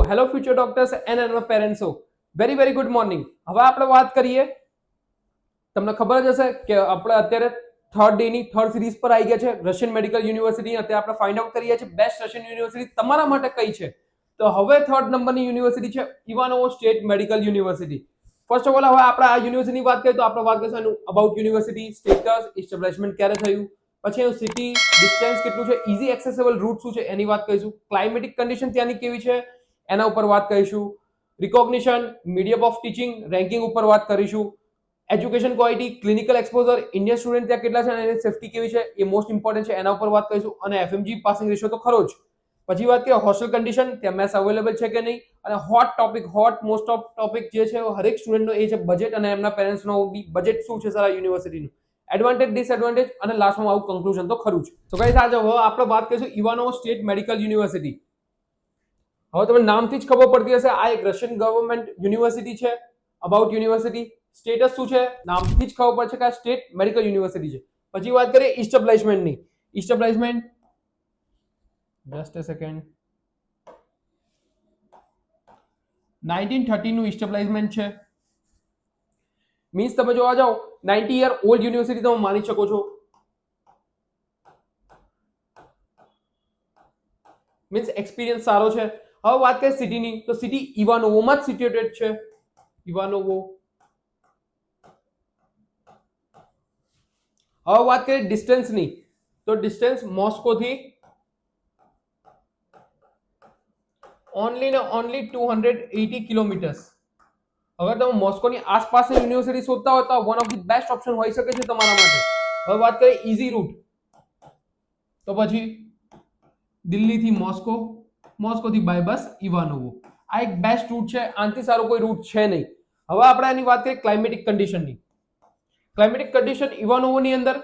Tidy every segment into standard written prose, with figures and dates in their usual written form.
Hello future doctors and and પેરેન્ટ્સો, very good morning. હવે આપણે વાત કરીએ, તમને ખબર જ હશે કે આપણે અત્યારે થર્ડ ડે ની થર્ડ સિરીઝ પર આવી ગયા છે રશિયન મેડિકલ યુનિવર્સિટી. અત્યારે આપણે ફાઇન્ડ આઉટ કરીએ છીએ બેસ્ટ રશિયન યુનિવર્સિટી તમારા માટે કઈ છે. તો હવે થર્ડ નંબરની યુનિવર્સિટી છે Ivanovo state medical university. First of all હવે આપણે આ યુનિવર્સિટીની વાત કરીએ તો આપણે વાત કરીશું એનું અબાઉટ યુનિવર્સિટી, સ્ટેટસ, એસ્ટાબ્લિશમેન્ટ ક્યારે થયું, પછી એનું સિટી, ડિસ્ટન્સ કેટલું છે, ઇઝી એક્સેસેબલ રૂટ શું છે એની વાત કરીશું, ક્લાઇમેટિક કન્ડિશન ત્યાંની કેવી છે એના ઉપર વાત કરીશું, recognition, medium of teaching, ranking ઉપર વાત કરીશું, education quality, clinical exposure, Indian student ત્યાં કેટલા છે અને એની સેફટી કેવી છે એ મોસ્ટ ઇમ્પોર્ટન્ટ છે એના ઉપર વાત કરીશું, અને એફએમજી પાસિંગ રેશિયો તો ખરો જ. પછી વાત કરીએ હોસ્ટેલ કન્ડિશન, ત્યાં મેસ અવેલેબલ છે કે નહીં, અને હોટ મોસ્ટ ઓફ ટોપિક જે છે હરેક સ્ટુડન્ટનો એ છે બજેટ અને એમના પેરેન્ટ્સનો બી બજેટ શું છે સર આ યુનિવર્સિટીનું, એડવાન્ટેજ ડિસએડવાન્ટેજ, અને લાસ્ટમાં આવું કન્ક્લુઝન તો ખરું જ. તો ગાઈસ આજે હવે આપણે વાત કરીશું ઇવાનોવો સ્ટેટ મેડિકલ યુનિવર્સિટી. હવે તમને નામથી જ ખબર પડતી હશે આ એક રશિયન ગવર્મેન્ટ યુનિવર્સિટી છે. અબાઉટ યુનિવર્સિટી, સ્ટેટસ શું છે નામથી જ ખબર પડશે કે આ સ્ટેટ મેડિકલ યુનિવર્સિટી છે. પછી વાત કરીએ ઇસ્ટાબ્લિશમેન્ટની. ઇસ્ટાબ્લિશમેન્ટ, જસ્ટ અ સેકન્ડ, 1930 નું ઇસ્ટાબ્લિશમેન્ટ છે. મીન્સ તમે જોવા જાઓ 90 યર ઓલ્ડ યુનિવર્સિટી તમે માની શકો છો. મીન્સ એક્સપિરિયન્સ સારો છે. હવે વાત કરીએ સિટીની, તો સિટી ઇવાનોવોમાં જ સિચ્યુએટેડ છે. ઇવાનોવો. હવે વાત કરીએ ડિસ્ટન્સની, તો ડિસ્ટન્સ મોસ્કોથી ઓનલી ને ઓનલી 280 કિલોમીટર્સ. અગર તમે મોસ્કોની આસપાસની યુનિવર્સિટી શોધતા હોય તો one of the best option હોઈ શકે છે તમારા માટે. હવે વાત કરીએ ઈઝી રૂટ, તો પછી દિલ્હીથી મોસ્કો, મોસ્કોથી બાય બસ ઇવાનોવો. આ એક બેસ્ટ રૂટ છે, આનાથી સારો કોઈ રૂટ છે નહીં. હવે આપણે એની વાત કરીએ ક્લાઇમેટિક કન્ડિશનની. ક્લાઇમેટિક કન્ડિશન ઇવાનોવોની અંદર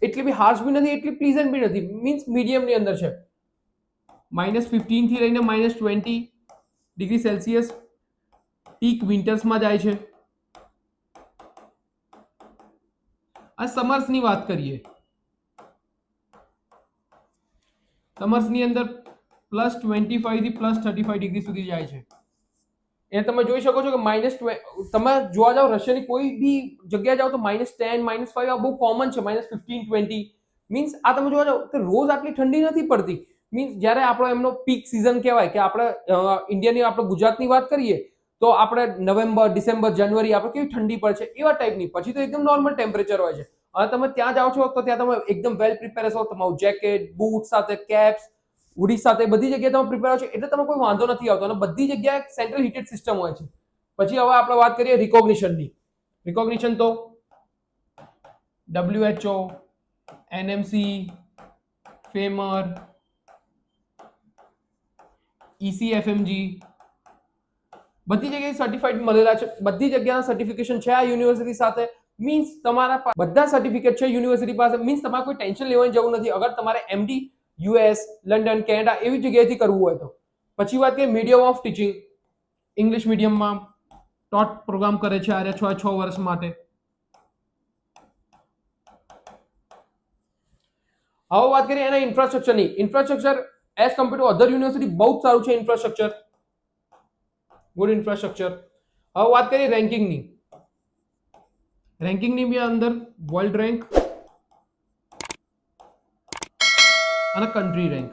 એટલી બી હાર્શ બી નથી, એટલી પ્લીઝન્ટ બી નથી, મીન્સ મીડિયમની અંદર છે. -15 થી લઈને -20 ડિગ્રી સેલ્સિયસ પીક વિન્ટર્સમાં જાય છે. આ સમર્સની વાત કરીએ, સમર્સની અંદર +25 થી +35 ડિગ્રી સુધી જાય છે. એ તમે જોઈ શકો છો કે તમે જોવા જાઓ રશિયાની કોઈ બી જગ્યાએ જાઓ તો -10 -5 આ બહુ કોમન છે. -15 20 મીન્સ આ તમે જોવા જાઓ કે રોજ આટલી ઠંડી નથી પડતી. મીન્સ જ્યારે આપણો એમનો પીક સિઝન કહેવાય કે આપણે ઇન્ડિયાની આપણે ગુજરાતની વાત કરીએ તો આપણે નવેમ્બર, ડિસેમ્બર, જાન્યુઆરી આપણે કેવી ઠંડી પડે છે એવા ટાઈપની, પછી તો એકદમ નોર્મલ ટેમ્પરેચર હોય છે. અને તમે ત્યાં જાઓ છો તો ત્યાં તમે એકદમ વેલ પ્રિપેર છો, તમારું જેકેટ, બૂટ સાથે, કેપ્સ, હુડી સાથે બધી જગ્યાએ તમે પ્રિપેર છો એટલે તમે કોઈ વાંધો નથી આવતો, અને બધી જગ્યાએ સેન્ટ્રલ હીટેડ સિસ્ટમ હોય છે. પછી હવે આપણે વાત કરીએ રિકોગ્નિશનની. રિકોગ્નિશન તો WHO, NMC, ફેમર, ECFMG બધી જગ્યાએ સર્ટિફાઈડ મળેલા છે. બધી જગ્યાના સર્ટિફિકેશન છે આ યુનિવર્સિટી સાથે. મીન્સ તમારા બધા સર્ટિફિકેટ છે યુનિવર્સિટી પાસે. મીન્સ તમારે કોઈ ટેન્શન લેવાની જરૂર નથી અગર તમારે MD US, લંડન, કેનેડા એવી જગ્યાએથી કરવું હોય તો. પછી વાત કરીએ મીડિયમ ઓફ ટીચિંગ. ઇંગ્લિશ મીડિયમમાં ટોટ પ્રોગ્રામ કરે છે આ 6 વર્ષ માટે. હવે વાત કરીએ એના ઇન્ફ્રાસ્ટ્રક્ચરની. Infrastructure as compare to other university બહુ જ સારું છે ઇન્ફ્રાસ્ટ્રક્ચર, ગુડ ઇન્ફ્રાસ્ટ્રક્ચર. હવે વાત કરીએ રેન્કિંગની. રેન્કિંગની બી અંદર વર્લ્ડ રેન્ક અને કન્ટ્રી રેન્ક.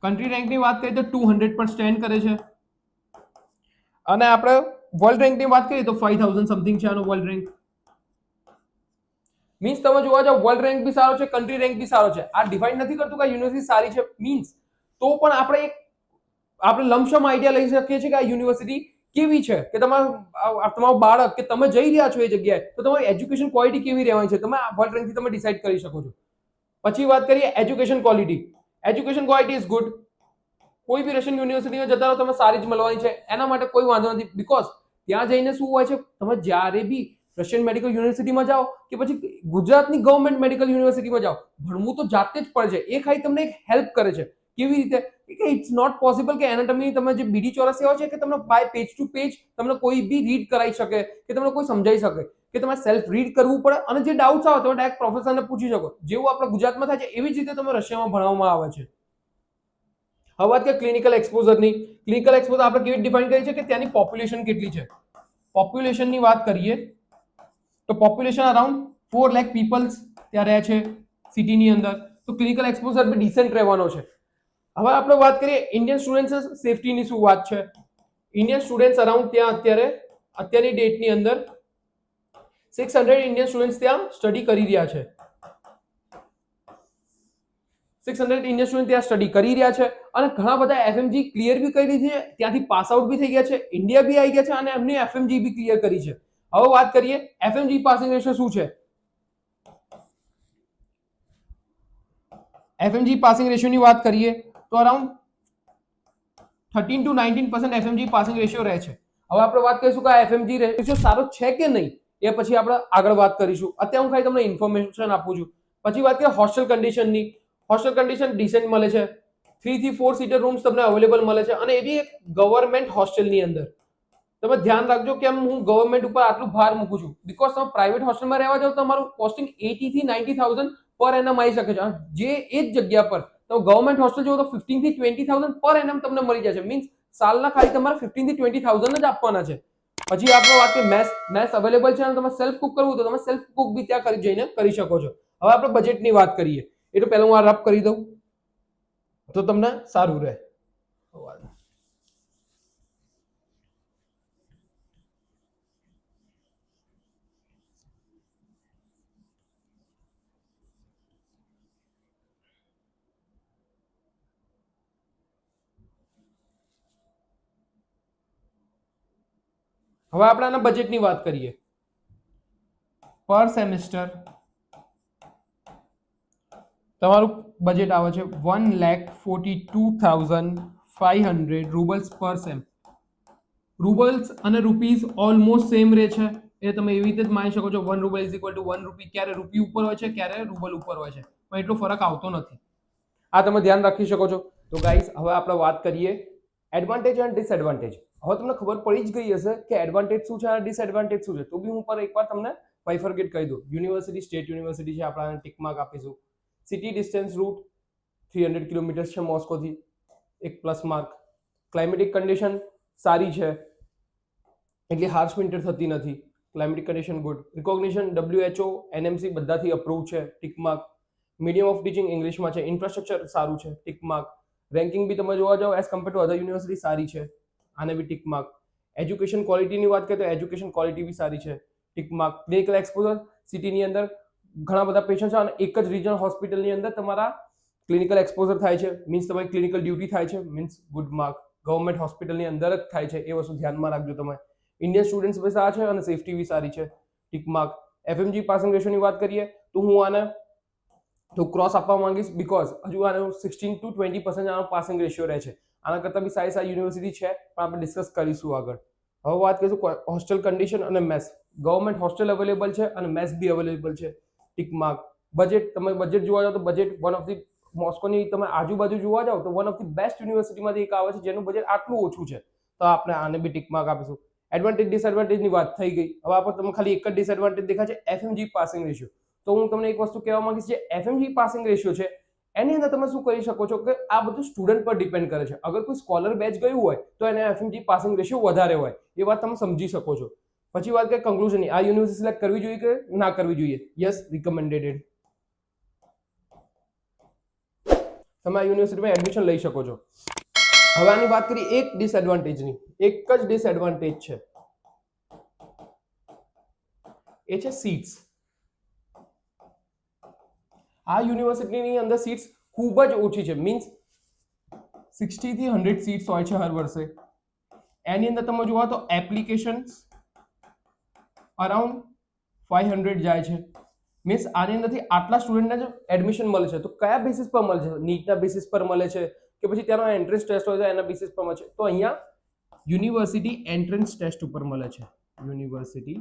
કન્ટ્રી રેન્કની વાત કરીએ તો 200 પર સ્ટેન્ડ કરે છે, અને આપણે વર્લ્ડ રેન્કની વાત કરીએ તો 5000 સમથિંગ છે આનો વર્લ્ડ રેન્ક. મીન્સ તમે જોવા જાઓ વર્લ્ડ રેન્ક બી સારો છે, કન્ટ્રી રેન્ક બી સારો છે. આ ડિફાઇન નથી કરતું કે યુનિવર્સિટી સારી છે, મીન્સ તો પણ આપણે લમસમ આઈડિયા લઈ શકીએ છીએ કે આ યુનિવર્સિટી કેવી છે, કે તમારું બાળક કે તમે જઈ રહ્યા છો એ જગ્યાએ તો તમારી એજ્યુકેશન ક્વોલિટી કેવી રહેવાની છે તમે વર્લ્ડ રેન્કથી તમે ડિસાઈડ કરી શકો છો. પછી વાત કરીએ education quality. Education quality is good. કોઈ બી રશિયન યુનિવર્સિટીમાં જતા રહો તમે સારી જ મળવાની છે, એના માટે કોઈ વાંધો નથી. બીકોઝ ત્યાં જઈને શું હોય છે, તમે જ્યારે બી રશિયન મેડિકલ યુનિવર્સિટીમાં જાઓ કે પછી ગુજરાતની ગવર્મેન્ટ મેડિકલ યુનિવર્સિટીમાં જાઓ, ભણવું તો જાતે જ પડે છે. એ ખાલી તમને એક હેલ્પ કરે છે. કેવી રીતે કે ઇટ્સ નોટ પોસિબલ કે એનાટમી તમે જે બીડી ચોરસિયા હોય છે કે તમને બાય પેજ ટુ પેજ તમને કોઈ બી રીડ કરાવી શકે કે તમને કોઈ સમજાવી શકે, કે તમારે સેલ્ફ રીડ કરવું પડે, અને જે ડાઉટ્સ આવે તમે ડાયરેક્ટ પ્રોફેસરને પૂછી શકો. જેવું આપણે ગુજરાતમાં થાય છે એવી જ રીતે તમે રશિયામાં ભણવામાં આવે છે. હવે વાત કરીએ ક્લિનિકલ એક્સપોઝરની. ક્લિનિકલ એક્સપોઝર આપણે કેવી ડિફાઇન કરી છે કે ત્યાંની પોપ્યુલેશન કેટલી છે. પોપ્યુલેશનની વાત કરીએ તો પોપ્યુલેશન અરાઉન્ડ 4 લાખ પીપલ્સ ત્યાં રહે છે સિટીની અંદર. તો ક્લિનિકલ એક્સપોઝર બી ડિસેન્ટ રહેવાનો છે. હવે આપણે વાત કરીએ ઇન્ડિયન સ્ટુડન્ટ્સ સેફટીની શું વાત છે. ઇન્ડિયન સ્ટુડન્ટ્સ અરાઉન્ડ ત્યાં અત્યારની ડેટની અંદર 600 ઇન્ડિયન સ્ટુડન્ટ્સ ત્યાં સ્ટડી કરી રહ્યા છે. 600 ઇન્ડિયન સ્ટુડન્ટ ત્યાં સ્ટડી કરી રહ્યા છે અને ઘણા બધા એફએમજી ક્લિયર બી કરી છે, ત્યાંથી પાસ આઉટ બી થઈ ગયા છે, ઇન્ડિયા બી આવી ગયા છે અને એમની એફએમજી બી ક્લિયર કરી છે. હવે વાત કરીએ એફએમજી પાસિંગ રેશિયો શું છે. એફએમજી પાસિંગ રેશિયોની વાત કરીએ તો around 13 to 19% FMG passing ratio રહે છે. હવે આપણે વાત કરીશું કે આ એફએમજી રેશિયો સારો છે કે નહીં, એ પછી આપણે આગળ વાત કરીશું. અત્યારે હું ખાલી તમને ઇન્ફોર્મેશન આપું છું. પછી વાત કરીએ હોસ્ટેલ કન્ડિશનની. હોસ્ટેલ કન્ડિશન ડિસેન્ટ મળે છે. 3 થી 4 સીટર રૂમ્સ તમને અવેલેબલ મળે છે અને એ બી એક ગવર્મેન્ટ હોસ્ટેલની અંદર. તમે ધ્યાન રાખજો કે હું ગવર્મેન્ટ ઉપર આટલું ભાર મૂકું છું બીકોઝ તમે પ્રાઇવેટ હોસ્ટેલમાં રહેવા જાવ તો તમારું કોસ્ટિંગ 80 થી 90,000 પર એનમ આવી શકે છે. જે એ જ જગ્યા પર તમે ગવર્મેન્ટ હોસ્ટેલ જો તો 15 થી 20,000 પર એનમ તમને મળી જશે. મીન્સ સાલના ખાલી તમારે 15 થી 20,000 જ આપવાના છે. પછી આપણે વાત કરીએ મેસ અવેલેબલ છે અને તમે સેલ્ફ કુક કરવું તો તમે સેલ્ફ કુક બી ત્યાં જઈને કરી શકો છો. હવે આપણે બજેટની વાત કરીએ એ તો પહેલા હું આ રફ કરી દઉં તો તમને સારું રહે. હવે આપણે આના બજેટની વાત કરીએ. પર સેમેસ્ટર તમારું બજેટ આવે છે 1,42,500 રૂબલ્સ પર સેમ. રૂબલ્સ અને રૂપીઝ ઓલમોસ્ટ સેમ રહે છે. એ તમે એવી રીતે જ માની શકો છો 1 રૂબલ ઇઝ ઇક્વલ ટુ 1 રૂપી. ક્યારે રૂપી ઉપર હોય છે ક્યારે રૂબલ ઉપર હોય છે, પણ એટલો ફરક આવતો નથી. આ તમે ધ્યાન રાખી શકો છો. તો ગાઈઝ હવે આપણે વાત કરીએ એડવાન્ટેજ અને ડિસએડવાન્ટેજ. હવે તમને ખબર પડી જ ગઈ હશે કે એડવાન્ટેજ શું છે અને ડિસએડવાન્ટેજ શું છે. તો બી હું પર એકવાર તમને બાયફર્કેટ કહી દઉં. યુનિવર્સિટી સ્ટેટ યુનિવર્સિટી છે, આપણે ટિક માર્ક આપીશું. સિટી ડિસ્ટન્સ રૂટ 300 કિલોમીટર છે મોસ્કોથી, એક પ્લસ માર્ક. ક્લાઇમેટિક કન્ડિશન સારી છે, એટલી હાર્શ વિન્ટર થતી નથી. Climatic condition good. Recognition WHO NMC બધાથી અપ્રૂવ છે, tick mark. Medium of teaching ઇંગ્લિશમાં છે. ઇન્ફ્રાસ્ટ્રક્ચર સારું છે, ટિક માર્ક. રેન્કિંગ બી તમે જોવા જાઓ as compare to other university સારી છે, આને બી ટિક માર્ક. એજ્યુકેશન ક્વોલિટીની વાત કરીએ તો એજ્યુકેશન ક્વોલિટી બી સારી છે, ટિક માર્ક. ક્લિનિકલ એક્સપોઝર સિટીની અંદર ઘણા બધા પેશન્ટ છે અને એક જ રિજનલ હોસ્પિટલની અંદર તમારા ક્લિનિકલ એક્સપોઝર થાય છે, મીન્સ તમારી ક્લિનિકલ ડ્યુટી થાય છે, મીન્સ ગુડ માર્ક. ગવર્મેન્ટ હોસ્પિટલની અંદર જ થાય છે, એ વસ્તુ ધ્યાનમાં રાખજો તમે. ઇન્ડિયન સ્ટુડન્ટ્સ બી સારા છે અને સેફટી બી સારી છે, ટિક માર્ક. એફએમજી પાસિંગ રેશિયોની વાત કરીએ તો હું આને તો ક્રોસ આપવા માંગીશ બીકોઝ હજુ આનો 16 to 20% આનો પાસિંગ રેશિયો રહે છે. આના કરતાં બી સારી સારી યુનિવર્સિટી છે પણ આપણે ડિસ્કસ કરીશું આગળ. હવે વાત કરીશું હોસ્ટેલ કન્ડિશન અને મેસ. ગવર્મેન્ટ હોસ્ટેલ અવેલેબલ છે અને મેસ બી અવેલેબલ છે, ટિક માર્ક. બજેટ તમે બજેટ જોવા જાવ તો બજેટ વન ઓફ ધી મોસ્કોની તમે આજુબાજુ જોવા જાવ તો વન ઓફ ધી બેસ્ટ યુનિવર્સિટીમાંથી એક આવે છે જેનું બજેટ આટલું ઓછું છે. તો આપણે આને બી ટિક માર્ક આપીશું. એડવાન્ટેજ ડિસએડવાન્ટેજની વાત થઈ ગઈ. હવે આપણે તમને ખાલી એક જ ડિસએડવાન્ટેજ દેખાય છે, એફએમજી પાસિંગ રેશિયો. તો હું તમને એક વસ્તુ કહેવા માંગીશ, જે એફએમજી પાસિંગ રેશિયો છે એની અંદર તમે શું કરી શકો છો કે આ બધું સ્ટુડન્ટ પર ડિપેન્ડ કરે છે. અગર કોઈ સ્કોલર બેચ ગયું હોય તો એને એફએમજી પાસિંગ રેશિયો વધારે હોય, એ વાત તમે સમજી શકો છો. પછી વાત કરીએ કન્ક્લુઝનની. આ યુનિવર્સિટી સિલેક્ટ કરવી જોઈએ કે ના કરવી જોઈએ? Yes, recommended. તમે આ યુનિવર્સિટીમાં એડમિશન લઈ શકો છો. હવે આની વાત કરીએ એક ડિસએડવાન્ટેજની. એક જ ડિસએડવાન્ટેજ છે, એ છે સીટ્સ. આ યુનિવર્સિટીની અંદર સીટ્સ ખૂબ જ ઓછી છે, મીન્સ 60 થી 100 સીટ્સ હોય છે હર વર્ષે. એની અંદર તમે જોવા તો એપ્લિકેશન્સ અરાઉન્ડ 500 જાય છે. મીન્સ આની અંદરથી આટલા સ્ટુડન્ટને જ એડમિશન મળે છે. તો કયા બેસિસ પર મળે છે? નીટના બેસિસ પર મળે છે કે પછી ત્યાંનો એન્ટ્રન્સ ટેસ્ટ હોય છે એના બેસિસ પર મળે છે? તો અહીંયા યુનિવર્સિટી એન્ટ્રન્સ ટેસ્ટ ઉપર મળે છે. યુનિવર્સિટી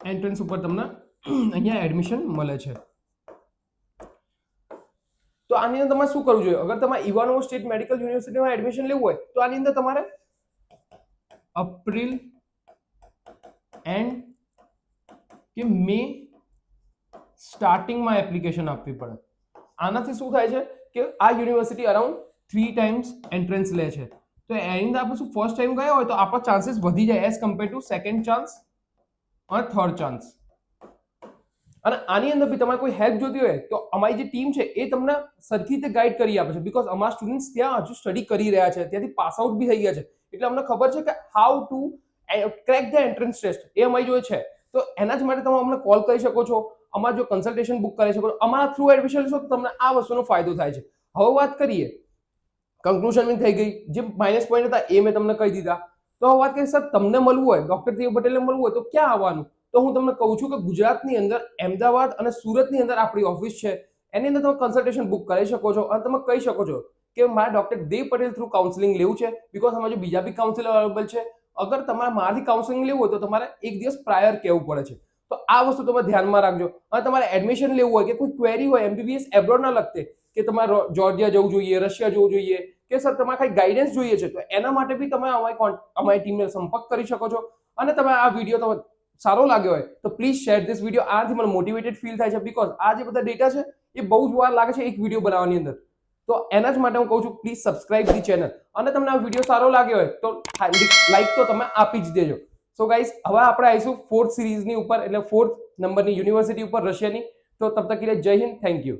એન્ટ્રન્સ ઉપર તમને અહીંયા એડમિશન મળે છે. તો આની અંદર તમારે શું કરવું જોઈએ? અગર તમારે ઇવાનોવો સ્ટેટ મેડિકલ યુનિવર્સિટીમાં એડમિશન લેવું હોય તો આની અંદર તમારે એપ્રિલ એન્ડ કે મે સ્ટાર્ટિંગમાં એપ્લિકેશન આપવી પડે. આનાથી શું થાય છે કે આ યુનિવર્સિટી અરાઉન્ડ 3 ટાઈમ્સ એન્ટ્રન્સ લે છે, તો એની અંદર આપણે શું ફર્સ્ટ ટાઈમ ગયા હોય તો આપણા ચાન્સીસ વધી જાય as compare to second chance અને થર્ડ ચાન્સ. અને આની અંદર બી તમારે કોઈ હેલ્પ જોતી હોય તો અમારી જે ટીમ છે એ તમને સરખી રીતે ગાઈડ કરી આપે છે, બીકોઝ અમારા સ્ટુડન્ટ્સ ત્યાં હજુ સ્ટડી કરી રહ્યા છે, ત્યાંથી પાસ આઉટ બી થઈ ગયા છે, એટલે અમને ખબર છે કે how to crack the entrance test એ અમારી જોડે છે. તો એના જ માટે તમે અમને કોલ કરી શકો છો, અમારા જો કન્સલ્ટેશન બુક કરી શકો છો, અમારા થ્રુ એડમિશન લેશો તો તમને આ વસ્તુનો ફાયદો થાય છે. હવે વાત કરીએ કન્ક્લુઝન થઈ ગઈ, જે માઇનસ પોઈન્ટ હતા એ મેં તમને કહી દીધા. તો હવે વાત કરીએ સર તમને મળવું હોય, ડોક્ટર ટી પટેલને મળવું હોય તો ક્યાં આવવાનું? તો હું તમને કહું છું કે ગુજરાતની અંદર અમદાવાદ અને સુરતની અંદર આપણી ઓફિસ છે, એની અંદર તમે કન્સલ્ટેશન બુક કરી શકો છો અને તમે કહી શકો છો કે મારે ડોક્ટર દેવ પટેલ થ્રુ કાઉન્સેલિંગ લેવું છે, બીકોઝ અમારે બીજા બી કાઉન્સિલર અવેલેબલ છે. અગર તમારે મારાથી કાઉન્સેલિંગ લેવું હોય તો તમારે એક દિવસ પ્રાયર કહેવું પડે છે. તો આ વસ્તુ તમે ધ્યાનમાં રાખજો. અને તમારે એડમિશન લેવું હોય કે કોઈ ક્વેરી હોય એમબીબીએસ એબ્રોડ ના લગતે કે તમારે જોર્જિયા જવું જોઈએ, રશિયા જવું જોઈએ, કે સર તમારે કઈ ગાઈડન્સ જોઈએ છે, તો એના માટે બી તમે અમારી ટીમને સંપર્ક કરી શકો છો. અને તમે આ વિડીયો તમે સારો લાગ્યો હોય તો પ્લીઝ શેર ધીસ વિડીયો. આથી મને મોટિવેટેડ ફીલ થાય છે, બીકોઝ આ જે બધા ડેટા છે એ બહુ જ વાર લાગે છે એક વિડીયો બનાવવાની અંદર. તો એના જ માટે હું કહું છું પ્લીઝ સબસ્ક્રાઇબ ધી ચેનલ. અને તમને આ વિડીયો સારો લાગ્યો હોય તો લાઈક તો તમે આપી જ દેજો. સો ગાઈઝ હવે આપણે આવીશું 4th સિરીઝની ઉપર, એટલે 4th નંબરની યુનિવર્સિટી ઉપર રશિયાની. તો તબ તક કે लिए जय हिंद, थैंक यू.